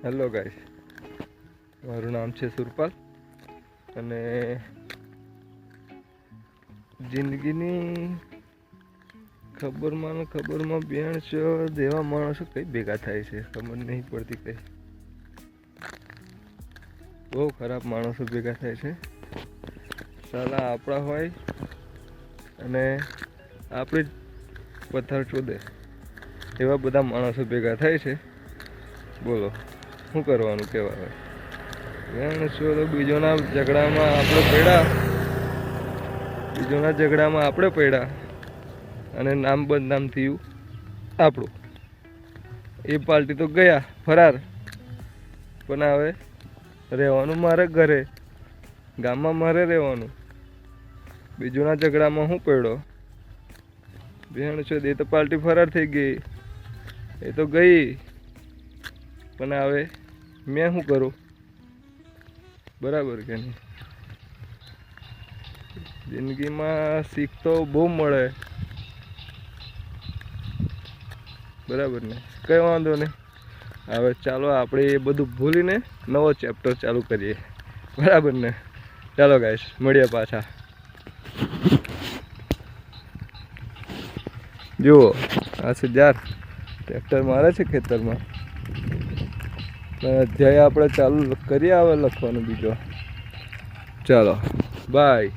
Hello guys, મારું નામ છે સુરપાલ અને જિંદગીની ખબરમાં બેન છો દેવા માણસો કઈ ભેગા થાય છે ખબર નહીં પડતી. કઈ બહુ ખરાબ માણસો ભેગા થાય છે. સાલા આપણા હોય અને આપણે પથ્થર ચોદે એવા બધા માણસો ભેગા થાય છે. બોલો શું કરવાનું કહેવાય? વેણ છો તો બીજોના ઝઘડામાં આપણે પડ્યા અને નામ બદનામ થયું આપણું. એ પાર્ટી તો ગયા ફરાર, પણ હવે રહેવાનું મારે ઘરે, ગામમાં મારે રહેવાનું. બીજોના ઝઘડામાં હું પડ્યો? વેણ છો એ તો પાર્ટી ફરાર થઈ ગઈ, એ તો ગઈ, પણ હવે મેં શું કરું? બરાબર કે નહીં? જિંદગીમાં શીખ તો બહુ મળે, બરાબર ને? કંઈ વાંધો નહીં. હવે ચાલો આપણે એ બધું ભૂલીને નવો ચેપ્ટર ચાલુ કરીએ, બરાબર ને? ચાલો ગાઈસ, મળીએ પાછા. જુઓ, આ છે જાર ટ્રેક્ટર મારે છે ખેતરમાં. અધ્યાય આપણે ચાલુ કરીએ હવે લખવાનું બીજો. ચાલો બાય.